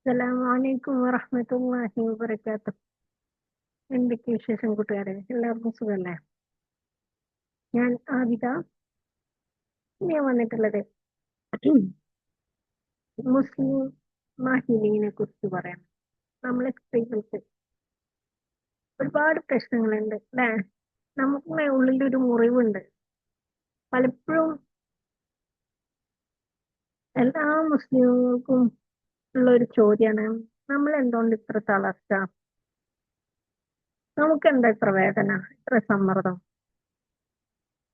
അസ്സലാമലൈക്കും വറഹ്മത്തുള്ളാഹി വബറകാതുഹു. എന്തൊക്കെ വിശേഷം കൂട്ടുകാരെ? എല്ലാവർക്കും സുഖല്ലേ? ഞാൻ ആബിദ. ഞാൻ വന്നിട്ടുള്ളത് മുസ്ലിം മാഹിലിനെ കുറിച്ച് പറയാം. നമ്മളെ സ്ത്രീകൾക്ക് ഒരുപാട് പ്രശ്നങ്ങളുണ്ട് അല്ലേ? നമുക്ക് ഉള്ളിലൊരു മുറിവുണ്ട്. പലപ്പോഴും എല്ലാ മുസ്ലിങ്ങൾക്കും ഉള്ള ഒരു ചോദ്യമാണ്, നമ്മൾ എന്തുകൊണ്ട് ഇത്ര തളർച്ച? നമുക്കെന്താ ഇത്ര വേദന, ഇത്ര സമ്മർദ്ദം?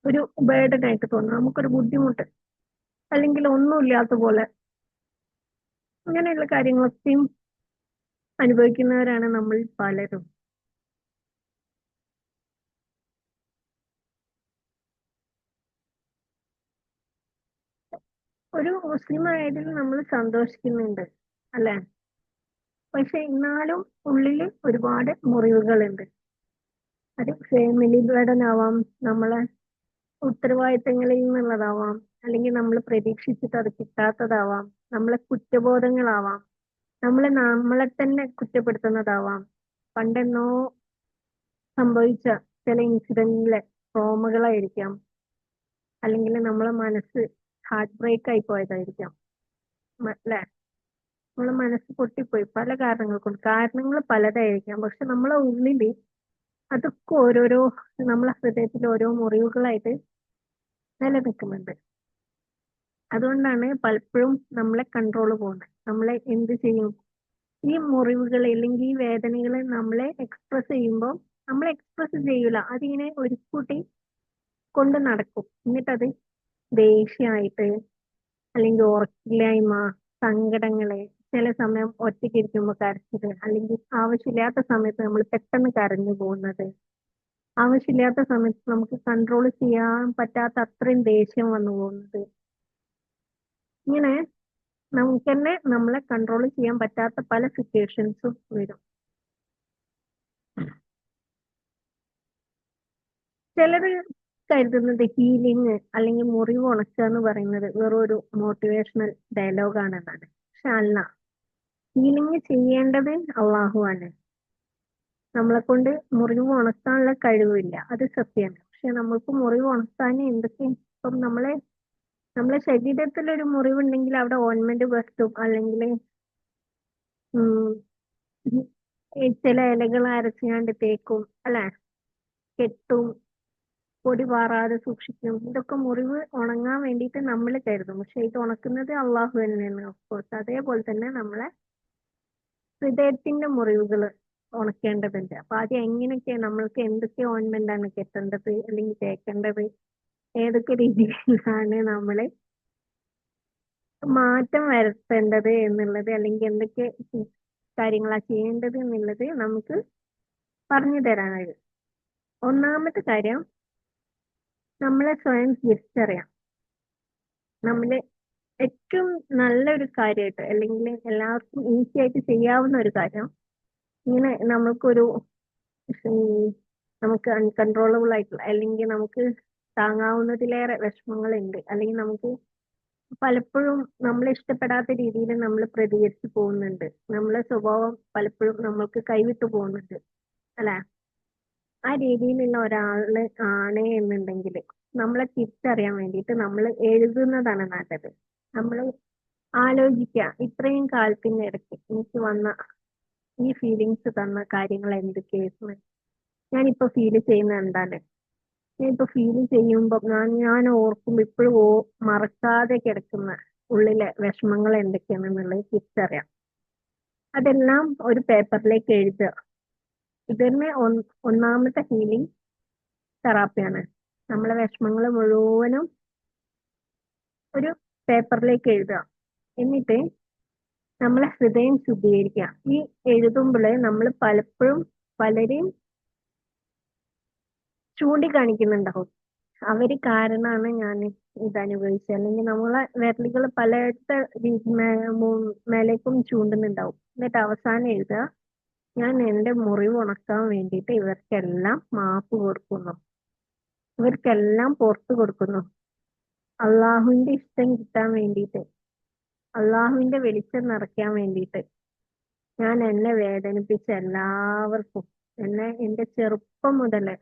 ഒരു ബേർഡൻ ആയിട്ട് തോന്നുന്നു, നമുക്കൊരു ബുദ്ധിമുട്ട്, അല്ലെങ്കിൽ ഒന്നുമില്ലാത്ത പോലെ. അങ്ങനെയുള്ള കാര്യങ്ങളൊക്കെയും അനുഭവിക്കുന്നവരാണ് നമ്മൾ പലരും. ഒരു മുസ്ലിം ആയതിൽ നമ്മൾ സന്തോഷിക്കുന്നുണ്ട് അല്ലെ? പക്ഷെ എന്നാലും ഉള്ളിൽ ഒരുപാട് മുറിവുകളുണ്ട്. അത് ഫാമിലി ബർഡൻ ആവാം, നമ്മളെ ഉത്തരവാദിത്തങ്ങളിൽ നിന്നുള്ളതാവാം, അല്ലെങ്കിൽ നമ്മൾ പ്രതീക്ഷിച്ചിട്ട് അത് കിട്ടാത്തതാവാം, നമ്മളെ കുറ്റബോധങ്ങളാവാം, നമ്മളെ തന്നെ കുറ്റപ്പെടുത്തുന്നതാവാം, പണ്ടെന്നോ സംഭവിച്ച ചില ഇൻസിഡന്റിലെ ട്രോമകളായിരിക്കാം, അല്ലെങ്കിൽ നമ്മളെ മനസ്സ് ഹാർട്ട് ബ്രേക്ക് ആയി പോയതായിരിക്കാം അല്ലെ? നമ്മളെ മനസ്സ് പൊട്ടിപ്പോയി പല കാരണങ്ങൾ കൊണ്ട്. കാരണങ്ങൾ പലതായിരിക്കാം, പക്ഷെ നമ്മളെ ഉള്ളില് അതൊക്കെ ഓരോരോ, നമ്മളെ ഹൃദയത്തിൽ ഓരോ മുറിവുകളായിട്ട് നിലനിൽക്കുന്നുണ്ട്. അതുകൊണ്ടാണ് പലപ്പോഴും നമ്മളെ കൺട്രോൾ പോകുന്നത്. നമ്മളെ എന്ത് ചെയ്യും, ഈ മുറിവുകൾ അല്ലെങ്കിൽ ഈ വേദനകൾ നമ്മളെ എക്സ്പ്രസ് ചെയ്യുമ്പോൾ നമ്മൾ എക്സ്പ്രസ് ചെയ്യൂല, അതിങ്ങനെ ഒരു കൂട്ടി കൊണ്ട് നടക്കും. എന്നിട്ടത് ദേഷ്യമായിട്ട്, അല്ലെങ്കിൽ ഉറക്കില്ലായ്മ, സങ്കടങ്ങള്, ചില സമയം ഒറ്റയ്ക്ക് ഇരിക്കുമ്പോൾ കരച്ചില്, അല്ലെങ്കിൽ ആവശ്യമില്ലാത്ത സമയത്ത് നമ്മൾ പെട്ടെന്ന് കരഞ്ഞു പോകുന്നത്, ആവശ്യമില്ലാത്ത സമയത്ത് നമുക്ക് കൺട്രോൾ ചെയ്യാൻ പറ്റാത്ത അത്രയും ദേഷ്യം വന്നു പോകുന്നത്, ഇങ്ങനെ നമുക്ക് തന്നെ നമ്മളെ കൺട്രോൾ ചെയ്യാൻ പറ്റാത്ത പല സിറ്റുവേഷൻസും വരും. ചിലര് കരുതുന്നത് ഹീലിംഗ് അല്ലെങ്കിൽ മുറിവ് ഉണക്കുക എന്ന് പറയുന്നത് വെറും ഒരു മോട്ടിവേഷണൽ ഡയലോഗാണെന്നാണ്. പക്ഷെ അല്ല, ഹീലിംഗ് ചെയ്യേണ്ടത് അള്ളാഹുവാണ്. നമ്മളെ കൊണ്ട് മുറിവ് ഉണക്കാനുള്ള കഴിവില്ല, അത് സത്യമാണ്. പക്ഷെ നമ്മൾക്ക് മുറിവ് ഉണക്കാൻ എന്തൊക്കെ, ഇപ്പം നമ്മളെ ശരീരത്തിൽ ഒരു മുറിവുണ്ടെങ്കിൽ അവിടെ ഓയിൻമെന്റ് പറ്റും, അല്ലെങ്കിൽ ചില ഇലകൾ അരച്ചുകൊണ്ട് തേക്കും അല്ലെ, കെട്ടും, പൊടി പാറാതെ സൂക്ഷിക്കും. ഇതൊക്കെ മുറിവ് ഉണങ്ങാൻ വേണ്ടിയിട്ട് നമ്മൾ കരുതും, പക്ഷെ ഇത് ഉണക്കുന്നത് അള്ളാഹു തന്നെയാണ്. ഓഫ്കോഴ്സ് അതേപോലെ തന്നെ നമ്മളെ ഹൃദയത്തിന്റെ മുറിവുകൾ ഉണക്കേണ്ടതുണ്ട്. അപ്പൊ അത് എങ്ങനെയൊക്കെ, നമ്മൾക്ക് എന്തൊക്കെ ഓയിൻമെന്റ് ആണ് കെട്ടേണ്ടത് അല്ലെങ്കിൽ തേക്കേണ്ടത്, ഏതൊക്കെ രീതിയിലാണ് നമ്മള് മാറ്റം വരുത്തേണ്ടത് എന്നുള്ളത്, അല്ലെങ്കിൽ എന്തൊക്കെ കാര്യങ്ങളാ ചെയ്യേണ്ടത് എന്നുള്ളത് നമുക്ക് പറഞ്ഞു തരാനായി. ഒന്നാമത്തെ കാര്യം, നമ്മളെ സ്വയം തിരിച്ചറിയാം. നമ്മള് ഏറ്റവും നല്ലൊരു കാര്യമായിട്ട്, അല്ലെങ്കിൽ എല്ലാവർക്കും ഈസി ആയിട്ട് ചെയ്യാവുന്ന ഒരു കാര്യം, ഇങ്ങനെ നമുക്ക് അൺകൺട്രോളബിൾ ആയിട്ടുള്ള, അല്ലെങ്കിൽ നമുക്ക് താങ്ങാവുന്നതിലേറെ വിഷമങ്ങളുണ്ട്, അല്ലെങ്കിൽ നമുക്ക് പലപ്പോഴും നമ്മൾ ഇഷ്ടപ്പെടാത്ത രീതിയിൽ നമ്മൾ പ്രതികരിച്ചു പോകുന്നുണ്ട്, നമ്മളെ സ്വഭാവം പലപ്പോഴും നമ്മൾക്ക് കൈവിട്ടു പോകുന്നുണ്ട് അല്ലെ? ആ രീതിയിലുള്ള ഒരാള് ആണ് എന്നുണ്ടെങ്കിൽ നമ്മളെ തിരിച്ചറിയാൻ വേണ്ടിയിട്ട് നമ്മൾ എഴുതുന്നതാണ് നല്ലത്. നമ്മൾ ആലോചിക്കുക, ഇത്രയും കാലത്തിന്റെ ഇടയ്ക്ക് എനിക്ക് വന്ന ഈ ഫീലിങ്സ് തന്ന കാര്യങ്ങൾ എന്തൊക്കെയായിരുന്നു, ഞാനിപ്പോ ഫീൽ ചെയ്യുന്ന എന്താണ്, ഞാനിപ്പോ ഫീൽ ചെയ്യുമ്പോൾ ഞാൻ ഓർക്കുമ്പോൾ ഇപ്പോഴും മറക്കാതെ കിടക്കുന്ന ഉള്ളിലെ വിഷമങ്ങൾ എന്തൊക്കെയാണെന്നുള്ളത് തിരിച്ചറിയാം. അതെല്ലാം ഒരു പേപ്പറിലേക്ക് എഴുതുക. ഇത് തന്നെ ഒന്നാമത്തെ ഹീലിംഗ് തെറാപ്പിയാണ്. നമ്മളെ വിഷമങ്ങൾ മുഴുവനും ഒരു പേപ്പറിലേക്ക് എഴുതുക. എന്നിട്ട് നമ്മളെ ഹൃദയം ശുദ്ധീകരിക്കുക. ഈ എഴുതുമ്പോൾ നമ്മൾ പലപ്പോഴും പലരെയും ചൂണ്ടിക്കാണിക്കുന്നുണ്ടാവും, അവര് കാരണമാണ് ഞാൻ ഇത് അനുഭവിച്ചത്, അല്ലെങ്കിൽ നമ്മളെ വിരലുകൾ പലയിടത്തെ മേലേക്കും ചൂണ്ടുന്നുണ്ടാവും. എന്നിട്ട് അവസാനം എഴുതുക, ഞാൻ എന്റെ മുറിവ് ഉണക്കാൻ വേണ്ടിയിട്ട് ഇവർക്കെല്ലാം മാപ്പ് കൊടുക്കുന്നു, ഇവർക്കെല്ലാം പുറത്തു കൊടുക്കുന്നു, അള്ളാഹുവിന്റെ ഇഷ്ടം കിട്ടാൻ വേണ്ടിയിട്ട്, അള്ളാഹുവിന്റെ വെളിച്ചം നിറയ്ക്കാൻ വേണ്ടിയിട്ട് ഞാൻ എന്നെ വേദനിപ്പിച്ച എല്ലാവർക്കും, എന്റെ ചെറുപ്പം മുതലേ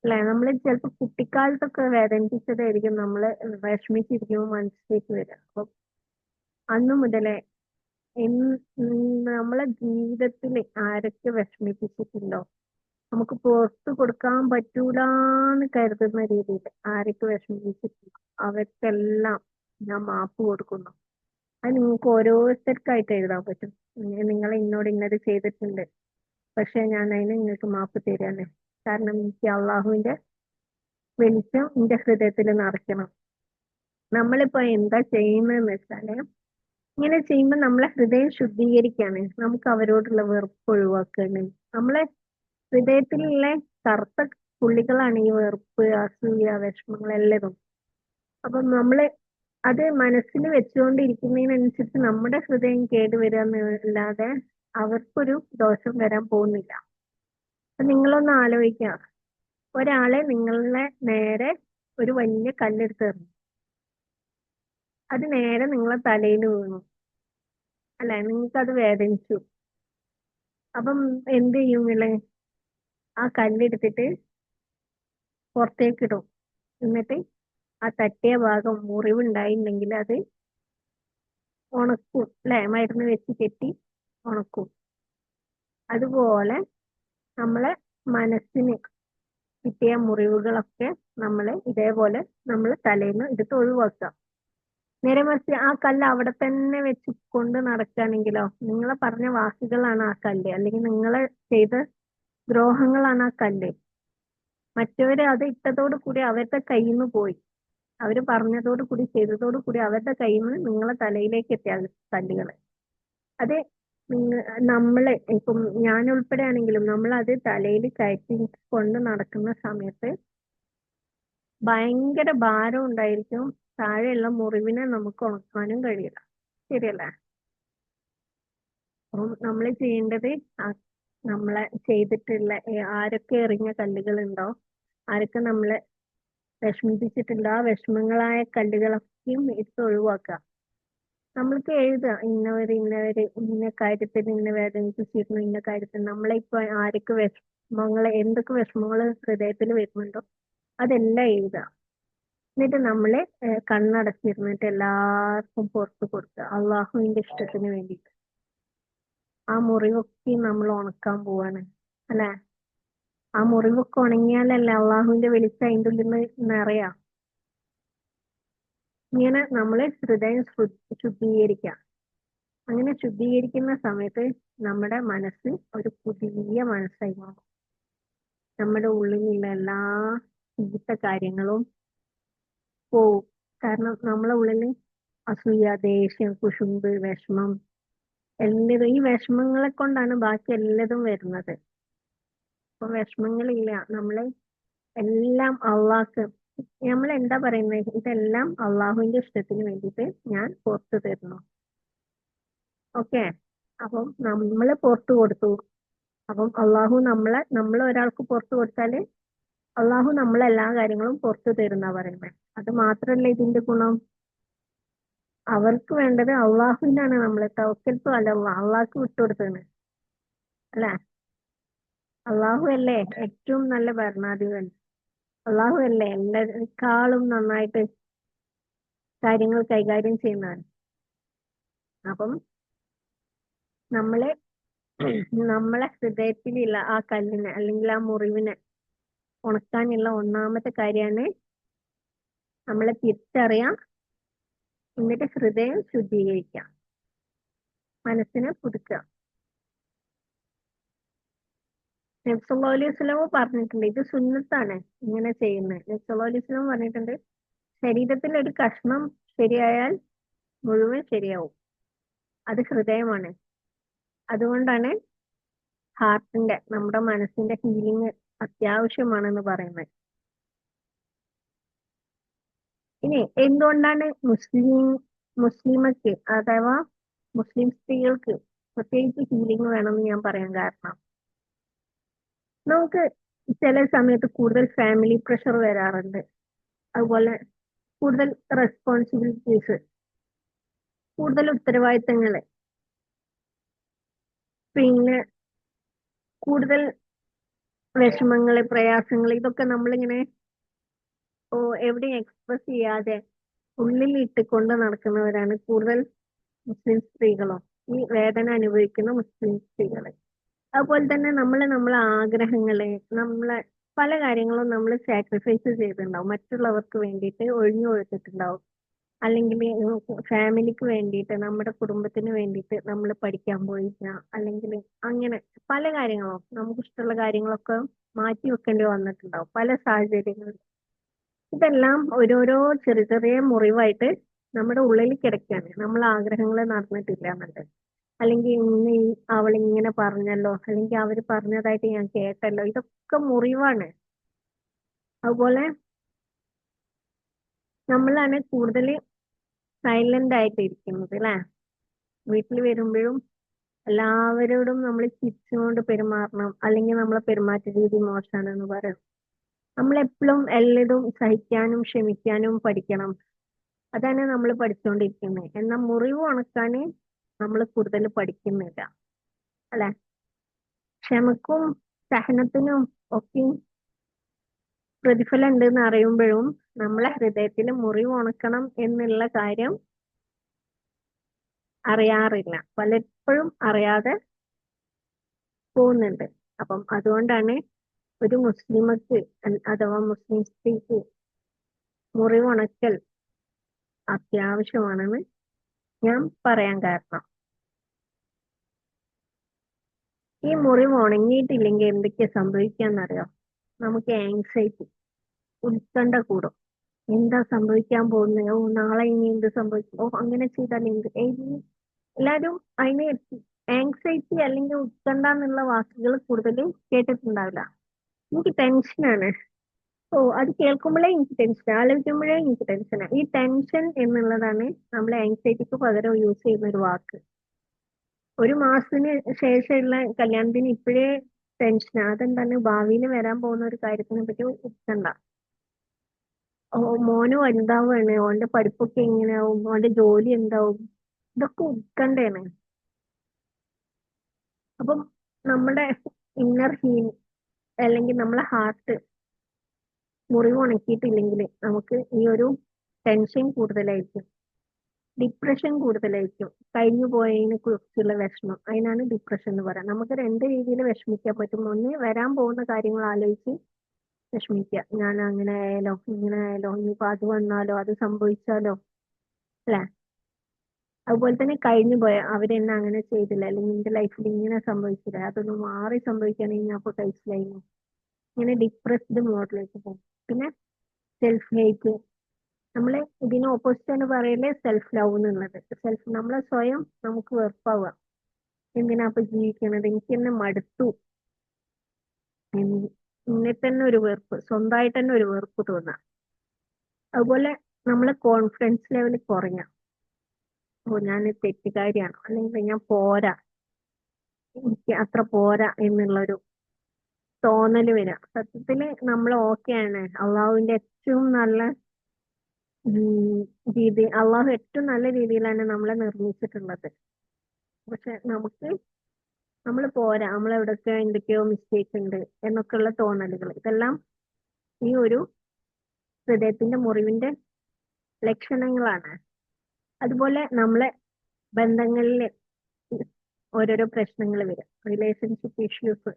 അല്ലെ, നമ്മൾ ചിലപ്പോൾ കുട്ടിക്കാലത്തൊക്കെ വേദനിപ്പിച്ചതായിരിക്കും നമ്മള് വിഷമിച്ചിരിക്കുമ്പോൾ മനസ്സിലേക്ക് വരിക. അപ്പൊ അന്നു മുതലേ നമ്മളെ ജീവിതത്തിൽ ആരൊക്കെ വിഷമിപ്പിച്ചിട്ടുണ്ടോ, നമുക്ക് പുറത്ത് കൊടുക്കാൻ പറ്റൂലാന്ന് കരുതുന്ന രീതിയിൽ ആരൊക്കെ വിഷമിപ്പിച്ചിട്ടുണ്ടോ അവർക്കെല്ലാം ഞാൻ മാപ്പ് കൊടുക്കുന്നു. അത് നിങ്ങൾക്ക് ഓരോരുത്തർക്കായിട്ട് എഴുതാൻ പറ്റും. നിങ്ങൾ എന്നോട് ഇന്നത് ചെയ്തിട്ടുണ്ട്, പക്ഷെ ഞാൻ അതിന് നിങ്ങൾക്ക് മാപ്പ് തരാണ്. കാരണം എനിക്ക് അള്ളാഹുവിന്റെ വെളിച്ചം എന്റെ ഹൃദയത്തിൽ നിറയ്ക്കണം. നമ്മളിപ്പോ എന്താ ചെയ്യുന്നതെന്ന് വെച്ചാല്, ഇങ്ങനെ ചെയ്യുമ്പോൾ നമ്മളെ ഹൃദയം ശുദ്ധീകരിക്കാണ്, നമുക്ക് അവരോടുള്ള വെറുപ്പ് ഒഴിവാക്കാണ്. നമ്മളെ ഹൃദയത്തിലുള്ള കറുത്ത പുള്ളികളാണ് ഈ വെറുപ്പ്, അസൂയ, വിഷമങ്ങൾ എല്ലതും. അപ്പം നമ്മള് അത് മനസ്സിൽ വെച്ചുകൊണ്ടിരിക്കുന്നതിനനുസരിച്ച് നമ്മുടെ ഹൃദയം കേടുവരിക എന്നല്ലാതെ അവർക്കൊരു ദോഷം വരാൻ പോകുന്നില്ല. അപ്പൊ നിങ്ങളൊന്ന് ആലോചിക്കുക, ഒരാളെ നിങ്ങളെ നേരെ ഒരു വലിയ കല്ലെടുത്ത് എറിഞ്ഞു, അത് നേരെ നിങ്ങളെ തലയിൽ വീണു, അല്ലെ, നിങ്ങൾക്കത് വേദനിച്ചു. അപ്പം എന്ത് ചെയ്യും നിങ്ങള്? ആ കല്ലെടുത്തിട്ട് പുറത്തേക്ക് ഇടും. എന്നിട്ട് ആ തട്ടിയ ഭാഗം മുറിവുണ്ടായിട്ടുണ്ടെങ്കിൽ അത് ഉണക്കും, അല്ലെ, മരുന്ന് വെച്ച് കെട്ടി ഉണക്കും. അതുപോലെ നമ്മളെ മനസ്സിന് കിട്ടിയ മുറിവുകളൊക്കെ ഇതേപോലെ നമ്മൾ തലേന്ന് എടുത്ത് ഒഴിവാക്കാം. നേരെ മറിച്ച് ആ കല്ല് അവിടെ തന്നെ വെച്ച് കൊണ്ട് നടക്കുകയാണെങ്കിലോ, നിങ്ങളെ പറഞ്ഞ വാക്കുകളാണ് ആ കല്ല്, അല്ലെങ്കിൽ നിങ്ങളെ ചെയ്ത ദ്രോഹങ്ങളാണ് ആ കല്ല്. മറ്റവര് അത് ഇട്ടതോടു കൂടി അവരുടെ കയ്യിൽ നിന്ന് പോയി, അവര് പറഞ്ഞതോടു കൂടി ചെയ്തതോടു കൂടി അവരുടെ കയ്യിൽ നിന്ന് നിങ്ങളെ തലയിലേക്ക് എത്തിയ കല്ലുകൾ. അത് നമ്മളെ ഇപ്പം ഞാൻ ഉൾപ്പെടെ ആണെങ്കിലും നമ്മൾ അത് തലയിൽ കയറ്റി കൊണ്ട് നടക്കുന്ന സമയത്ത് ഭയങ്കര ഭാരം ഉണ്ടായിരിക്കും. താഴെയുള്ള മുറിവിനെ നമുക്ക് ഉണക്കാനും കഴിയില്ല. ശരിയല്ലേ? അപ്പം നമ്മൾ ചെയ്യേണ്ടത് നമ്മളെ ചെയ്തിട്ടുള്ള ആരൊക്കെ എറിഞ്ഞ കല്ലുകളുണ്ടോ, ആരൊക്കെ നമ്മളെ വിഷമിപ്പിച്ചിട്ടുണ്ടോ, ആ വിഷമങ്ങളായ കല്ലുകളൊക്കെയും എടുത്ത് ഒഴിവാക്കുക. നമ്മൾക്ക് എഴുതുക, ഇന്നവര് ഇന്ന കാര്യത്തിന് ഇന്ന വേദനിപ്പിച്ചിരുന്നു, ഇന്ന കാര്യത്തിന് നമ്മളെ ഇപ്പൊ ആരൊക്കെ എന്തൊക്കെ വിഷമങ്ങൾ ഹൃദയത്തിൽ വരുന്നുണ്ടോ അതെല്ലാം എഴുതുക. എന്നിട്ട് നമ്മള് കണ്ണടച്ചിരുന്നിട്ട് എല്ലാവർക്കും പുറത്ത് കൊടുക്കുക, അള്ളാഹുവിന്റെ ഇഷ്ടത്തിന് വേണ്ടിയിട്ട്. ആ മുറിവൊക്കെ നമ്മൾ ഉണക്കാൻ പോവാണ്, അല്ലെ? ആ മുറിവൊക്കെ ഉണങ്ങിയാലല്ലേ അള്ളാഹുവിന്റെ വെളിച്ചം അതിൻ്റെ ഉള്ളിൽ നിന്ന് നിറയാ. ഇങ്ങനെ നമ്മള് ഹൃദയം ശുദ്ധീകരിക്കാം. അങ്ങനെ ശുദ്ധീകരിക്കുന്ന സമയത്ത് നമ്മുടെ മനസ്സ് ഒരു പുതിയ മനസ്സായി മാറും. നമ്മുടെ ഉള്ളിലുള്ള എല്ലാ ചീത്ത കാര്യങ്ങളും പോവും. കാരണം നമ്മളെ ഉള്ളിൽ അസൂയ, ദേഷ്യം, കുശുമ്പ്, വിഷമം ഈ വിഷമങ്ങളെ കൊണ്ടാണ് ബാക്കി എല്ലാതും വരുന്നത്. അപ്പൊ വിഷമങ്ങളില്ല, നമ്മള് എല്ലാം അള്ളാഹ്ക്ക്, നമ്മൾ എന്താ പറയുന്നത്, ഇതെല്ലാം അള്ളാഹുവിന്റെ ഇഷ്ടത്തിന് വേണ്ടിയിട്ട് ഞാൻ പുറത്തു തരുന്നു. ഓക്കെ, അപ്പം നമ്മള് പുറത്തു കൊടുത്തു. അപ്പം അള്ളാഹു നമ്മൾ ഒരാൾക്ക് പുറത്തു കൊടുത്താല് അള്ളാഹു നമ്മളെല്ലാ കാര്യങ്ങളും പുറത്തു തരുന്ന പറയുന്നത്. അത് മാത്രല്ല ഇതിന്റെ ഗുണം, അവർക്ക് വേണ്ടത് അള്ളാഹുവിനാണ് നമ്മൾ തവക്കൽത്തു അല്ല അള്ളാഹ്ക്ക് വിട്ടുകൊടുത്തത്, അല്ലെ? അള്ളാഹു അല്ലേ ഏറ്റവും നല്ല ഭരണാധിപൻ. അള്ളാഹു അല്ലേ എല്ലാക്കാളും നന്നായിട്ട് കാര്യങ്ങൾ കൈകാര്യം ചെയ്യുന്നതാണ്. അപ്പം നമ്മളെ ഹൃദയത്തിലുള്ള ആ കല്ലിനെ അല്ലെങ്കിൽ ആ മുറിവിനെ ഉണക്കാനുള്ള ഒന്നാമത്തെ കാര്യമാണ് നമ്മളെ തിരിച്ചറിയാം, എന്നിട്ട് ഹൃദയം ശുദ്ധീകരിക്കാം, മനസ്സിനെ പുതുക്കുക. നബി സല്ലല്ലാഹു അലൈഹി വസല്ലം പറഞ്ഞിട്ടുണ്ട്, ഇത് സുന്നത്താണ് ഇങ്ങനെ ചെയ്യുന്നത്. നബി സല്ലല്ലാഹു അലൈഹി വസല്ലം പറഞ്ഞിട്ടുണ്ട്, ശരീരത്തിൽ ഒരു കഷ്ണം ശരിയായാൽ മുഴുവൻ ശരിയാവും. അത് ഹൃദയമാണ്. അതുകൊണ്ടാണ് നമ്മുടെ മനസ്സിന്റെ ഹീലിംഗ് അത്യാവശ്യമാണെന്ന് പറയുന്നത്. ഇനി എന്തുകൊണ്ടാണ് മുസ്ലിമക്ക് അഥവാ മുസ്ലിം സ്ത്രീകൾക്ക് പ്രത്യേകിച്ച് ഹീലിംഗ് വേണമെന്ന് ഞാൻ പറയാൻ കാരണം, നമുക്ക് ചില സമയത്ത് കൂടുതൽ ഫാമിലി പ്രഷർ വരാറുണ്ട്. അതുപോലെ കൂടുതൽ റെസ്പോൺസിബിലിറ്റീസ്, കൂടുതൽ ഉത്തരവാദിത്തങ്ങള്. പിന്നെ കൂടുതൽ വിഷമങ്ങള്, പ്രയാസങ്ങള് ഇതൊക്കെ നമ്മളിങ്ങനെ എവിടെയും എക്സ്പ്രസ് ചെയ്യാതെ ഉള്ളിൽ ഇട്ടുകൊണ്ട് നടക്കുന്നവരാണ് കൂടുതൽ മുസ്ലിം സ്ത്രീകളും, ഈ വേദന അനുഭവിക്കുന്ന മുസ്ലിം സ്ത്രീകള്. അതുപോലെ തന്നെ നമ്മളെ ആഗ്രഹങ്ങള്, നമ്മളെ പല കാര്യങ്ങളും നമ്മൾ സാക്രിഫൈസ് ചെയ്തിട്ടുണ്ടാവും, മറ്റുള്ളവർക്ക് വേണ്ടിയിട്ട് ഒഴിഞ്ഞു കൊടുത്തിട്ടുണ്ടാവും. അല്ലെങ്കിൽ ഫാമിലിക്ക് വേണ്ടിയിട്ട്, നമ്മുടെ കുടുംബത്തിന് വേണ്ടിയിട്ട് നമ്മൾ പഠിക്കാൻ പോയില്ല, അല്ലെങ്കിൽ അങ്ങനെ പല കാര്യങ്ങളും നമുക്ക് ഇഷ്ടമുള്ള കാര്യങ്ങളൊക്കെ മാറ്റി വെക്കേണ്ടി വന്നിട്ടുണ്ടാവും പല സാഹചര്യങ്ങളിൽ. ഇതെല്ലാം ഓരോരോ ചെറിയ ചെറിയ മുറിവായിട്ട് നമ്മുടെ ഉള്ളിൽ കിടക്കുകയാണ്, നമ്മൾ ആഗ്രഹങ്ങൾ നടന്നിട്ടില്ല എന്നുണ്ട്. അല്ലെങ്കിൽ ഇന്ന് അവൾ ഇങ്ങനെ പറഞ്ഞല്ലോ, അല്ലെങ്കിൽ അവര് പറഞ്ഞതായിട്ട് ഞാൻ കേട്ടല്ലോ, ഇതൊക്കെ മുറിവാണ്. അതുപോലെ നമ്മളാണ് കൂടുതൽ സൈലന്റ് ആയിട്ട് ഇരിക്കുന്നത് അല്ലെ. വീട്ടിൽ വരുമ്പോഴും എല്ലാവരോടും നമ്മൾ ചിരിച്ചുകൊണ്ട് പെരുമാറണം, അല്ലെങ്കിൽ നമ്മളെ പെരുമാറ്റ രീതി മോശമാണെന്ന് പറയണം. നമ്മളെപ്പോഴും എല്ലാതും സഹിക്കാനും ക്ഷമിക്കാനും പഠിക്കണം. അതാണ് നമ്മൾ പഠിച്ചുകൊണ്ടിരിക്കുന്നത്. എന്നാൽ മുറിവ് ഉണക്കാന് നമ്മൾ കൂടുതൽ പഠിക്കുന്നില്ല അല്ലെ. ക്ഷമക്കും സഹനത്തിനും ഒക്കെ പ്രതിഫലം ഉണ്ടെന്ന് അറിയുമ്പോഴും നമ്മളെ ഹൃദയത്തിൽ മുറിവ് ഉണക്കണം എന്നുള്ള കാര്യം അറിയാറില്ല, പലപ്പോഴും അറിയാതെ പോകുന്നുണ്ട്. അപ്പം അതുകൊണ്ടാണ് ഒരു മുസ്ലിമക്ക് അഥവാ മുസ്ലിം സ്ത്രീക്ക് മുറിവുണക്കൽ അത്യാവശ്യമാണെന്ന് ഞാൻ പറയാൻ കാരണം, ഈ മുറിവ് ഉണങ്ങിയിട്ടില്ലെങ്കിൽ എന്തൊക്കെയാ സംഭവിക്കാന്നറിയോ? നമുക്ക് ആങ്സൈറ്റി, ഉത്കണ്ഠ കൂടും. എന്താ സംഭവിക്കാൻ പോകുന്നത്, നാളെ ഇനി എന്ത് സംഭവിക്കും, അങ്ങനെ ചെയ്താൽ എന്ത്, എല്ലാരും അതിന് ആങ്സൈറ്റി അല്ലെങ്കിൽ ഉത്കണ്ഠ എന്നുള്ള വാക്കുകൾ കൂടുതൽ കേട്ടിട്ടുണ്ടാവില്ല. എനിക്ക് ടെൻഷനാണ്, അത് കേൾക്കുമ്പോഴേ എനിക്ക് ടെൻഷൻ, ആലോചിക്കുമ്പോഴേ എനിക്ക് ടെൻഷനാണ്. ഈ ടെൻഷൻ എന്നുള്ളതാണ് നമ്മൾ ആങ്സൈറ്റിക്ക് പകരം യൂസ് ചെയ്യുന്ന ഒരു വാക്ക്. ഒരു മാസത്തിന് ശേഷമുള്ള കല്യാണത്തിന് ഇപ്പോഴേ ടെൻഷൻ, അതെന്താണ് ഭാവിയിൽ വരാൻ പോകുന്ന ഒരു കാര്യത്തിനെ പറ്റി ഉത്കണ്ഠ. മോന് വലുതാവുകയാണ്, ഓന്റെ പഠിപ്പൊക്കെ എങ്ങനെയാവും, ഓന്റെ ജോലി എന്താവും, ഇതൊക്കെ ഉത്കണ്ഠയാണ്. അപ്പം നമ്മുടെ ഇന്നർ ഹീൽ അല്ലെങ്കിൽ നമ്മളെ ഹാർട്ട് മുറിവ് ഉണക്കിയിട്ടില്ലെങ്കിൽ നമുക്ക് ഈ ഒരു ടെൻഷൻ കൂടുതലായിരിക്കും, ഡിപ്രഷൻ കൂടുതലായിരിക്കും, കഴിഞ്ഞു പോയതിനെ കുറിച്ചുള്ള വിഷമം, അതിനാണ് ഡിപ്രഷൻ എന്ന് പറയുന്നത്. നമുക്ക് രണ്ട് രീതിയിൽ വിഷമിക്കാൻ പറ്റും. ഒന്ന്, വരാൻ പോകുന്ന കാര്യങ്ങൾ ആലോചിച്ച് വിഷമിക്കുക, ഞാൻ അങ്ങനെ ആയാലോ ഇങ്ങനെ ആയാലോ, ഇനിയിപ്പോ അത് വന്നാലോ അത് സംഭവിച്ചാലോ അല്ലെ. അതുപോലെ തന്നെ കഴിഞ്ഞു പോയ അവരെന്നെ അങ്ങനെ ചെയ്തില്ല, അല്ലെങ്കിൽ എന്റെ ലൈഫിൽ ഇങ്ങനെ സംഭവിച്ചില്ല, അതൊന്ന് മാറി സംഭവിക്കുകയാണെങ്കിൽ ഞാൻ അപ്പോൾ കഴിച്ചില്ലായിരുന്നു, ഇങ്ങനെ ഡിപ്രസ്ഡ് മോഡിലേക്ക് പോകും. പിന്നെ സെൽഫ് ഹേറ്റ്, നമ്മളെ ഇതിന് ഓപ്പോസിറ്റ് എന്ന് പറയല് സെൽഫ് ലവ് എന്നുള്ളത്. നമ്മളെ സ്വയം നമുക്ക് വെറുപ്പാവുക, എന്തിനാ ഇപ്പൊ ജീവിക്കണത്, എനിക്ക് തന്നെ മടുത്തു, എന്നെ തന്നെ ഒരു വെറുപ്പ്, സ്വന്തമായിട്ട് തന്നെ ഒരു വെറുപ്പ് തോന്നാം. അതുപോലെ നമ്മളെ കോൺഫിഡൻസ് ലെവൽ കുറയാം, ഞാൻ തെറ്റുകാരിയാണ്, അല്ലെങ്കിൽ ഞാൻ പോരാ, എനിക്ക് അത്ര പോരാ എന്നുള്ളൊരു തോന്നല് വരാം. സത്യത്തില് നമ്മൾ ഓക്കെയാണ്, അള്ളാഹുവിന്റെ ഏറ്റവും നല്ല അള്ളാഹു ഏറ്റവും നല്ല രീതിയിലാണ് നമ്മളെ നിർമ്മിച്ചിട്ടുള്ളത്. പക്ഷെ നമ്മൾ പോരാ, നമ്മളെവിടൊക്കെ എന്തൊക്കെയോ മിസ്റ്റേക്ക് ഉണ്ട് എന്നൊക്കെയുള്ള തോന്നലുകൾ, ഇതെല്ലാം ഈ ഒരു ഹൃദയത്തിന്റെ മുറിവിന്റെ ലക്ഷണങ്ങളാണ്. അതുപോലെ നമ്മളെ ബന്ധങ്ങളിൽ ഓരോരോ പ്രശ്നങ്ങൾ വരും, റിലേഷൻഷിപ്പ് ഇഷ്യൂസ്,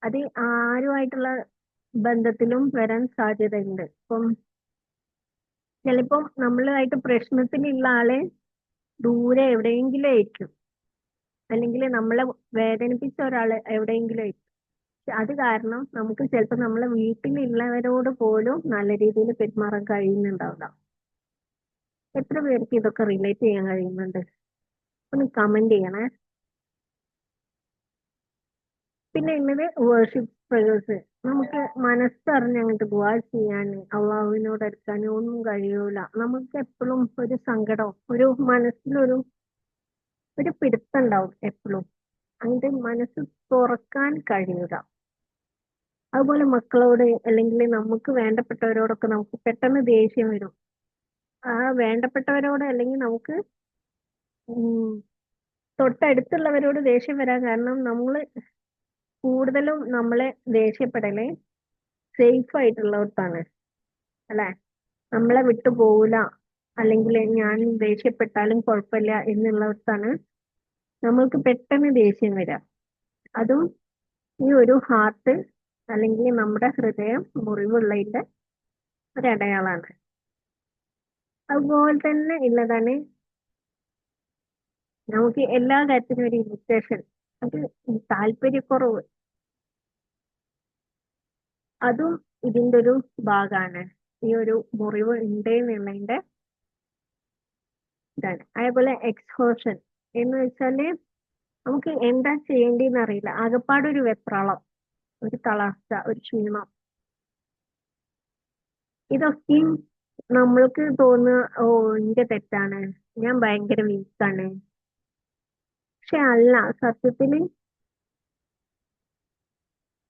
അത് ആരുമായിട്ടുള്ള ബന്ധത്തിലും വരാൻ സാധ്യതയുണ്ട്. ഇപ്പം ചിലപ്പം നമ്മളുമായിട്ട് പ്രശ്നത്തിലുള്ള ആളെ ദൂരെ എവിടെയെങ്കിലും ആയിരിക്കും, അല്ലെങ്കിൽ നമ്മളെ വേദനിപ്പിച്ച ഒരാൾ എവിടെയെങ്കിലും ആയിരിക്കും. അത് കാരണം നമുക്ക് ചിലപ്പോൾ നമ്മളെ വീട്ടിലുള്ളവരോട് പോലും നല്ല രീതിയിൽ പെരുമാറാൻ കഴിയുന്നുണ്ടാവില്ല. എത്ര പേർക്ക് ഇതൊക്കെ റിലേറ്റ് ചെയ്യാൻ കഴിയുന്നുണ്ട്? ഒന്ന് കമന്റ് ചെയ്യണേ. പിന്നെ ഉള്ളത് വേർഷിപ്പ് പ്രേയേഴ്സ്. നമുക്ക് മനസ്സറിഞ്ഞ് അങ്ങോട്ട് ദുആ ചെയ്യാൻ, അള്ളാഹുവിനോട് അടുക്കാൻ ഒന്നും കഴിയൂല. നമുക്ക് എപ്പോഴും ഒരു സങ്കടം, ഒരു മനസ്സിലൊരു പിടുത്തം ഉണ്ടാവും എപ്പോഴും, അങ്ങോട്ട് മനസ്സ് തുറക്കാൻ കഴിയൂല. അതുപോലെ മക്കളോട് അല്ലെങ്കിൽ നമുക്ക് വേണ്ടപ്പെട്ടവരോടൊക്കെ നമുക്ക് പെട്ടെന്ന് ദേഷ്യം വരും. ആ വേണ്ടപ്പെട്ടവരോട് അല്ലെങ്കിൽ നമുക്ക് തൊട്ടടുത്തുള്ളവരോട് ദേഷ്യം വരാൻ കാരണം നമ്മൾ കൂടുതലും നമ്മളെ ദേഷ്യപ്പെടല് സേഫ് ആയിട്ടുള്ളിടത്താണ്, അല്ലെ? നമ്മളെ വിട്ടു പോവില്ല, അല്ലെങ്കിൽ ഞാൻ ദേഷ്യപ്പെട്ടാലും കുഴപ്പമില്ല എന്നുള്ളിടത്താണ് നമ്മൾക്ക് പെട്ടെന്ന് ദേഷ്യം വരാം. അതും ഈ ഒരു ഹാർട്ട് അല്ലെങ്കിൽ നമ്മുടെ ഹൃദയം മുറിവുള്ളതിന്റെ ഒരടയാളാണ്. അതുപോലെ തന്നെ ഉള്ളതാണ് നമുക്ക് എല്ലാ കാര്യത്തിനും ഒരു ഇറിറ്റേഷൻ, അത് താല്പര്യക്കുറവ്, അതും ഇതിന്റെ ഒരു ഭാഗമാണ്. ഈ ഒരു മുറിവ് ഉണ്ട് എന്നുള്ളതിന്റെ ഇതാണ്. അതേപോലെ എക്സ്ഹോഷൻ എന്ന് വെച്ചാല് നമുക്ക് എന്താ ചെയ്യേണ്ടതെന്ന് അറിയില്ല, ആകപ്പാടൊരു വെപ്രാളം, ഒരു തളർച്ച, ഒരു ക്ഷീണം. ഇതൊക്കെയും നമ്മൾക്ക് തോന്നുക ഓ എന്റെ തെറ്റാണ്, ഞാൻ ഭയങ്കര വീക്കാണ്. പക്ഷെ അല്ല, സത്യത്തില്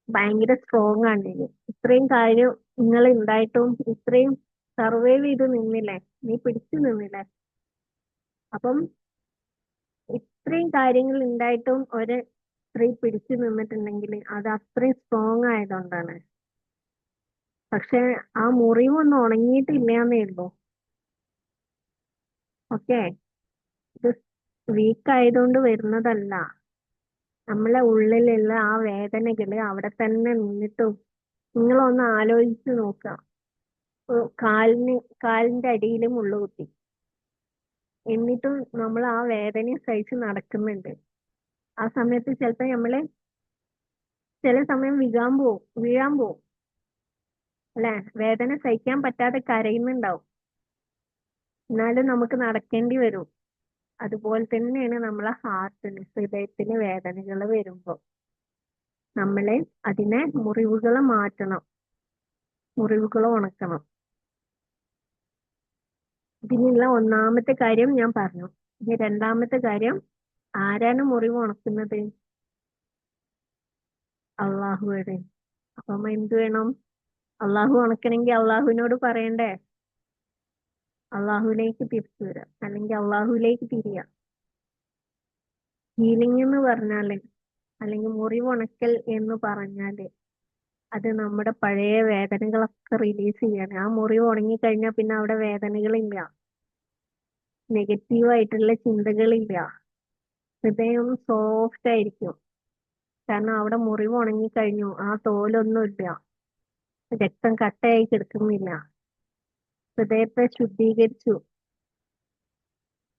ഭയങ്കര സ്ട്രോങ് ആണ് ഇത്. ഇത്രയും കാര്യം നിങ്ങൾ ഉണ്ടായിട്ടും ഇത്രയും സർവൈവ് ചെയ്ത് നിന്നില്ലേ, നീ പിടിച്ചു നിന്നില്ലേ. അപ്പം ഇത്രയും കാര്യങ്ങൾ ഉണ്ടായിട്ടും ഒരു സ്ത്രീ പിടിച്ചു നിന്നിട്ടുണ്ടെങ്കിൽ അത് അത്രയും സ്ട്രോങ് ആയതുകൊണ്ടാണ്. പക്ഷെ ആ മുറിവൊന്നും ഉണങ്ങിയിട്ടില്ലാന്നേ ഉള്ളൂ. ഓക്കെ, ഇത് വീക്ക് ആയതുകൊണ്ട് വരുന്നതല്ല. നമ്മളെ ഉള്ളിലുള്ള ആ വേദനകള് അവിടെ തന്നെ നിന്നിട്ടും നിങ്ങളൊന്ന് ആലോചിച്ച് നോക്കുക. കാലിന് കാലിന്റെ അടിയിൽ മുള്ളു കുത്തി, എന്നിട്ടും നമ്മൾ ആ വേദനയെ സഹിച്ച് നടക്കുന്നുണ്ട്. ആ സമയത്ത് ചിലപ്പോ നമ്മള് ചില സമയം വീഴാൻ പോവും, അല്ലെ? വേദന സഹിക്കാൻ പറ്റാതെ കരയുന്നുണ്ടാവും, എന്നാലും നമുക്ക് നടക്കേണ്ടി വരും. അതുപോലെ തന്നെയാണ് നമ്മളെ ഹാർട്ടിന്, ഹൃദയത്തിന് വേദനകൾ വരുമ്പോ നമ്മളെ അതിനെ മുറിവുകളെ മാറ്റണം, മുറിവുകളെ ഉണക്കണം. ഇതിനുള്ള ഒന്നാമത്തെ കാര്യം ഞാൻ പറഞ്ഞു. ഇനി രണ്ടാമത്തെ കാര്യം, ആരാണ് മുറിവ് ഉണക്കുന്നത്? അള്ളാഹുവാണ്. അപ്പം എന്ത് വേണം? അള്ളാഹു ഉണക്കണമെങ്കിൽ അള്ളാഹുവിനോട് പറയണ്ടേ? അള്ളാഹുവിലേക്ക് തിരിച്ചു വരാം, അല്ലെങ്കിൽ അള്ളാഹുവിലേക്ക് തിരിയാം. ഹീലിംഗ് എന്ന് പറഞ്ഞാല്, അല്ലെങ്കിൽ മുറിവുണക്കൽ എന്ന് പറഞ്ഞാല് അത് നമ്മുടെ പഴയ വേദനകളൊക്കെ റിലീസ് ചെയ്യാണ്. ആ മുറിവ് ഉണങ്ങിക്കഴിഞ്ഞാൽ പിന്നെ അവിടെ വേദനകളില്ല, നെഗറ്റീവ് ആയിട്ടുള്ള ചിന്തകളില്ല, ഹൃദയം സോഫ്റ്റ് ആയിരിക്കും. കാരണം അവിടെ മുറിവ് ഉണങ്ങിക്കഴിഞ്ഞു, ആ തോലൊന്നും ഇല്ല, രക്തം കട്ടയായി കിടക്കുന്നില്ല, ഹൃദയത്തെ ശുദ്ധീകരിച്ചു.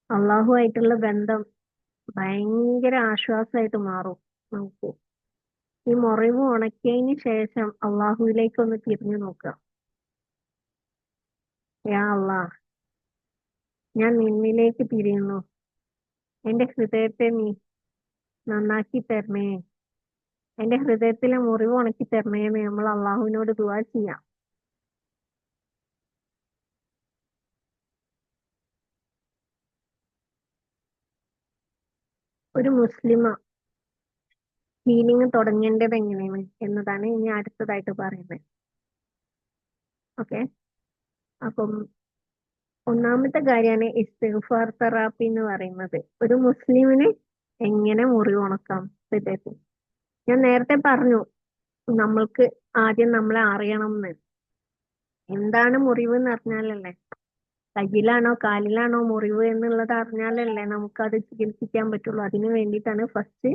അള്ളാഹു ആയിട്ടുള്ള ബന്ധം ഭയങ്കര ആശ്വാസമായിട്ട് മാറും നമുക്ക്. ഈ മുറിവ് ഉണക്കിയതിന് ശേഷം അള്ളാഹുവിലേക്ക് ഒന്ന് തിരിഞ്ഞു നോക്കുക. യാ അള്ളാഹ്, ഞാൻ നിന്നിലേക്ക് തിരിയുന്നു, എന്റെ ഹൃദയത്തെ നീ നന്നാക്കി തരണേ, എന്റെ ഹൃദയത്തിലെ മുറിവ് ഉണക്കി തരണേ എന്ന് നമ്മൾ അള്ളാഹുവിനോട് ദുആ ചെയ്യാം. ഒരു മുസ്ലിമ ഹീലിംഗ് തുടങ്ങേണ്ടത് എങ്ങനെയാണ് എന്നതാണ് ഇനി അടുത്തതായിട്ട് പറയുന്നത്. ഓക്കെ, അപ്പം ഒന്നാമത്തെ കാര്യമാണ് ഇസ്തിഗ്ഫാർ തെറാപ്പി എന്ന് പറയുന്നത്. ഒരു മുസ്ലിമിന് എങ്ങനെ മുറിവ് ഉണക്കാം ഹൃദയത്തിൽ? ഞാൻ നേരത്തെ പറഞ്ഞു, നമ്മൾക്ക് ആദ്യം നമ്മളെ അറിയണം എന്ന്. എന്താണ് മുറിവ് എന്ന് അറിഞ്ഞാലല്ലേ, കയ്യിലാണോ കാലിലാണോ മുറിവ് എന്നുള്ളത് അറിഞ്ഞാലല്ലേ നമുക്കത് ചികിത്സിക്കാൻ പറ്റുള്ളൂ. അതിനു വേണ്ടിയിട്ടാണ് ഫസ്റ്റ്